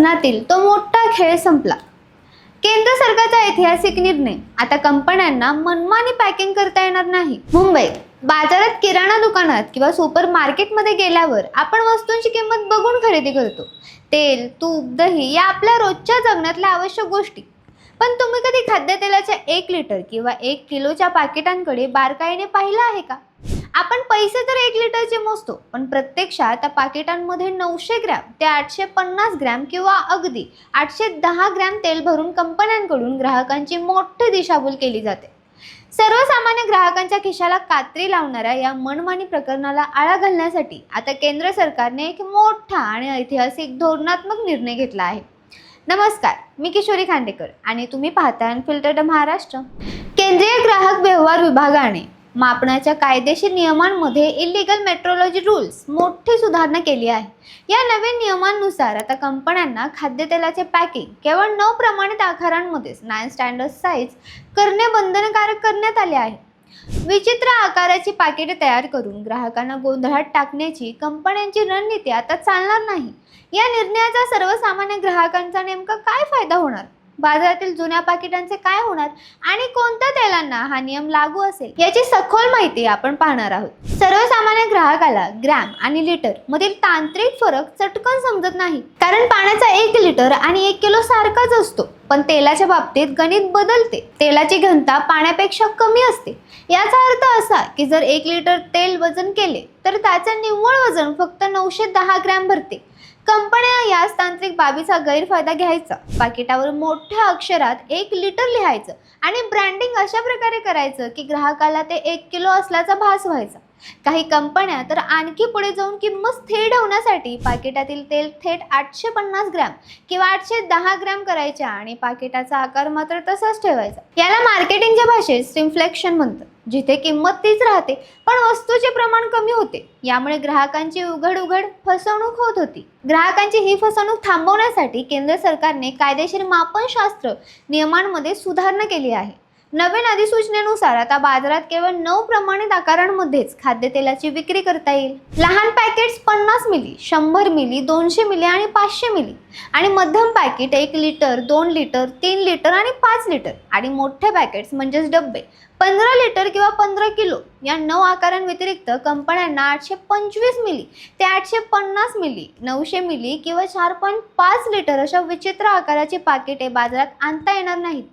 धोरणातील तो मोठा खेळ संपला। केंद्र सरकारचा ऐतिहासिक निर्णय, आता कंपन्यांना मनमानी पॅकिंग करता येणार नाही। मुंबईत बाजारात, किराणा दुकानात किंवा सुपर मार्केटमध्ये गेल्यावर आपण वस्तूंची किंमत बघून खरेदी करतो। तेल, तूप, दही या आपल्या रोजच्या जगण्यातल्या आवश्यक गोष्टी। पण तुम्ही कधी खाद्यतेलाच्या 1 लिटर किंवा 1 किलोच्या पाकिटांकडे बारकाईने पाहिलं आहे का? आपण पैसे तर 1 लिटरचे मोजतो, पण प्रत्यक्षात त्या पाकिटांमध्ये 900 ग्रॅम ते 850 ग्रॅम किंवा अगदी 810 ग्रॅम तेल भरून कंपन्यांकडून ग्राहकांची मोठी दिशाभूल केली जाते। सर्वसामान्य ग्राहकांच्या खिशाला कात्री लावणाऱ्या या मनमानी प्रकरणाला आळा घालण्यासाठी आता केंद्र सरकारने एक मोठा आणि ऐतिहासिक धोरणात्मक निर्णय घेतला आहे। नमस्कार, मी किशोरी खांडेकर आणि तुम्ही पाहताय अनफिल्टर्ड महाराष्ट्र। केंद्रीय ग्राहक व्यवहार विभागाने मापनाच्या कायदेशीर नियमांमध्ये इलिगल मेट्रोलॉजी रूल्स मोठी सुधारणा केली आहे। या नवीन नियमांनुसार आता कंपन्यांना खाद्यतेलाचे पॅकिंग केवळ 9 प्रमाणित आकारांमध्ये 9 स्टँडर्ड साईज करणे बंधनकारक करण्यात आले आहे। विचित्र आकाराची पाकिटे तयार करून ग्राहकांना गोंधळात टाकण्याची कंपन्यांची रणनीती आता चालणार नाही। या निर्णयाचा सर्वसामान्य ग्राहकांचा नेमका काय फायदा होणार? बाजारातील जुन्या पाकिटांचे काय होणार आणि कोणत्या तेलांना हा नियम लागू असेल याची सखोल माहिती आपण पाहणार आहोत। सर्वसामान्य ग्राहकाला ग्रॅम आणि लिटर मधील तांत्रिक फरक चटकन समजत नाही, कारण पाण्याचा 1 लिटर आणि 1 किलो सारखाच असतो, पण तेलाच्या बाबतीत गणित बदलते। तेलाची घनता पाण्यापेक्षा कमी असते। याचा अर्थ असा की जर 1 लिटर तेल वजन केले तर त्याचे निव्वळ वजन फक्त 910 ग्रॅम भरते। कंपन्या याच तांत्रिक बाबीचा गैरफायदा घ्यायचा, पाकिटावर मोठ्या अक्षरात 1 लिटर लिहायचं आणि ब्रँडिंग अशा प्रकारे करायचं की ग्राहकाला ते 1 किलो असल्याचा भास व्हायचा। काही कंपन्या तर आणखी पुढे जाऊन किंमत स्थिर ठेवण्यासाठी पाकिटातील तेल थेट 850 ग्रॅम किंवा 810 ग्रॅम करायच्या आणि पाकिटाचा आकार मात्र तसाच ठेवायचा। याला मार्केटिंगच्या भाषेत स्ट्रिंफ्लेक्शन म्हणतात, जिथे किंमत तीच राहते पण वस्तूचे प्रमाण कमी होते। यामुळे ग्राहकांची उघड फसवणूक होत होती। ग्राहकांची ही फसवणूक थांबवण्यासाठी केंद्र सरकारने कायदेशीर मापनशास्त्र नियमांमध्ये सुधारणा केली आहे। नवीन अधिसूचनेनुसार आता बाजारात केवळ 9 प्रमाणित आकारांमध्येच खाद्यतेलाची विक्री करता येईल। लहान पॅकेट्स 50 मिली, 100 मिली, 200 मिली आणि 500 मिली आणि मध्यम पॅकेट 1 लिटर, 2 लिटर, 3 लिटर आणि 5 लिटर आणि मोठे पॅकेट्स म्हणजेच डब्बे 15 लिटर किंवा 15 किलो या 9 आकारांव्यतिरिक्त कंपन्यांना 825 मिली ते 850 मिली, 900 मिली किंवा 4.5 लिटर अशा विचित्र आकाराची पाकिटे बाजारात आणता येणार नाहीत।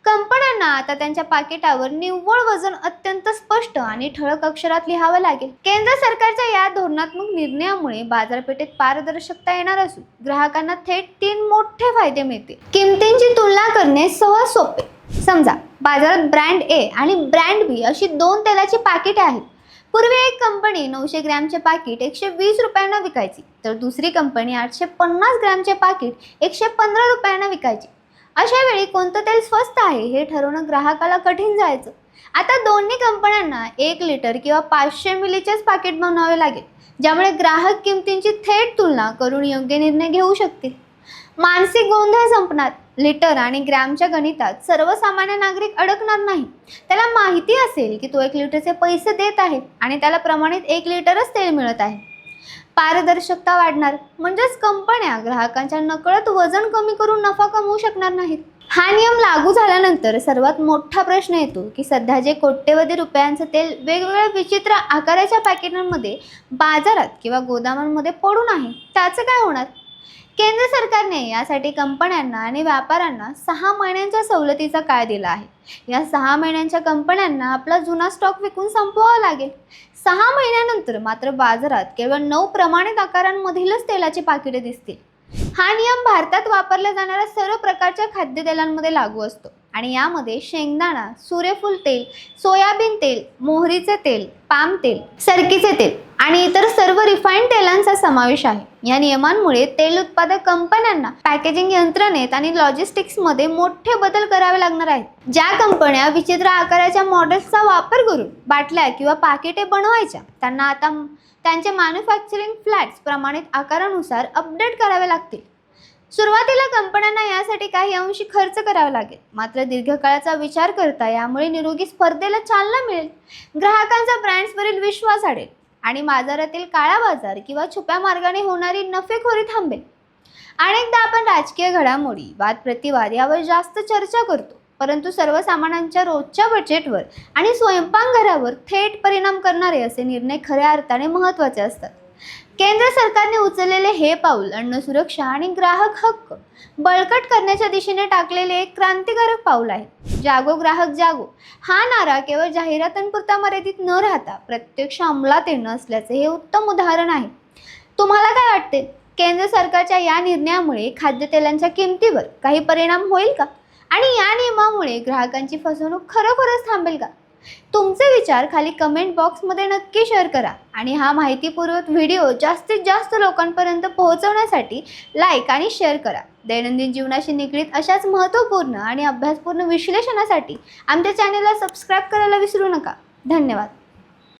कंपन्यांना आता त्यांच्या पाकिटावर निव्वळ वजन अत्यंत स्पष्ट आणि ठळक अक्षरात लिहावं लागेल। केंद्र सरकारच्या या धोरणात्मक निर्णयामुळे बाजारपेठेत पारदर्शकता येणार असून ग्राहकांना थेट 3 मोठे फायदे मिळतील। किमतींची तुलना करणे सहज सोपे। समजा बाजारात ब्रँड ए आणि ब्रँड बी अशी 2 तेलाची पाकिटे आहेत। पूर्वी एक कंपनी 900 ग्रॅमचे पाकिट 120 रुपयांना विकायची, तर दुसरी कंपनी 850 ग्रॅमचे पाकिट 115 रुपयांना विकायची। अशा वेळी कोणतं तेल स्वस्त आहे हे ठरवणं ग्राहकाला कठीण जायचं। आता दोन्ही कंपन्यांना 1 लिटर किंवा 500 मिलीचेच पाकिट बनवावे लागेल, ज्यामुळे ग्राहक किमतींची थेट तुलना करून योग्य निर्णय घेऊ शकतील। मानसिक गोंधळ संपणार। लिटर आणि ग्रॅमच्या गणितात सर्वसामान्य नागरिक अडकणार नाही। त्याला माहिती असेल की तो 1 लिटरचे पैसे देत आहे आणि त्याला प्रमाणित 1 लिटरच तेल मिळत आहे। पारदर्शकता वाढणार, म्हणजेच कंपन्या ग्राहकांच्या नकळत वजन कमी करून नफा कमवू शकणार नाहीत। हा नियम लागू झाल्यानंतर सर्वात मोठा प्रश्न येतो की सध्या जे कोट्यवधी रुपयांचे तेल वेगवेगळ्या विचित्र आकाराच्या पॅकेटांमध्ये बाजारात किंवा गोदामांमध्ये पडून आहे, त्याचं काय होणार? केंद्र सरकारने यासाठी कंपन्यांना आणि व्यापाऱ्यांना 6 महिन्यांच्या सवलतीचा काळ दिला आहे। या 6 महिन्यांच्या कंपन्यांना आपला जुना स्टॉक विकून संपवावा लागेल। 6 महिन्यानंतर मात्र बाजारात केवळ 9 प्रमाणित आकारांमधीलच तेलाची पाकिटे दिसतील। हा नियम भारतात वापरल्या जाणाऱ्या सर्व प्रकारच्या खाद्यतेलांमध्ये लागू असतो आणि यामध्ये शेंगदाणा, सूर्यफूल तेल, सोयाबीन तेल, मोहरीचे तेल, पाम तेल, सरकीचे तेल आणि इतर सर्व रिफाइंड तेलांचा समावेश आहे। या नियमांमुळे तेल उत्पादक कंपन्यांना पॅकेजिंग यंत्रणेत आणि लॉजिस्टिक्समध्ये मोठे बदल करावे लागणार आहेत। ज्या कंपन्या विचित्र आकाराच्या मॉडेल्सचा वापर करून बाटल्या किंवा पाकिटे बनवायच्या, त्यांना आता त्यांचे मॅन्युफॅक्चरिंग फ्लॅट्स प्रमाणित आकारानुसार अपडेट करावे लागतील। सुरुवातीला कंपन्यांना यासाठी काही अंशी खर्च करावा लागेल, मात्र दीर्घकाळाचा विचार करता यामुळे निरोगी स्पर्धेला चालना मिळेल, ग्राहकांचा ब्रँड्सवरील विश्वास वाढेल आणि बाजारातील काळा बाजार किंवा छुप्या मार्गाने होणारी नफेखोरी थांबेल। अनेकदा आपण राजकीय घडामोडी, वाद प्रतिवाद यावर जास्त चर्चा करतो, परंतु सर्वसामान्यांच्या रोजच्या बजेटवर आणि स्वयंपाकघरावर थेट परिणाम करणारे असे निर्णय खऱ्या अर्थाने महत्त्वाचे असतात. केंद्र सरकारने उचललेले हे पाऊल अन्न सुरक्षा आणि ग्राहक हक्क बळकट करण्याच्या दिशेने टाकलेले एक क्रांतिकारक पाऊल आहे. जागो ग्राहक जागो हा नारा केवळ जाहिरातांपुरता मर्यादित न राहता प्रत्यक्ष अंमलात येणं असल्याचे हे उत्तम उदाहरण आहे. तुम्हाला काय वाटते? केंद्र सरकारच्या या निर्णयामुळे खाद्यतेलांच्या किमतीवर काही परिणाम होईल का? आणि या नियमामुळे ग्राहकांची फसवणूक खरोखरच थांबेल का? तुमचे विचार खाली कमेंट बॉक्समध्ये नक्की शेअर करा आणि हा माहितीपूर्वक व्हिडिओ जास्तीत जास्त लोकांपर्यंत पोहोचवण्यासाठी लाईक आणि शेअर करा. दैनंदिन जीवनाशी निगडीत अशाच महत्त्वपूर्ण आणि अभ्यासपूर्ण विश्लेषणासाठी आमच्या चॅनलला सबस्क्राईब करायला विसरू नका. धन्यवाद.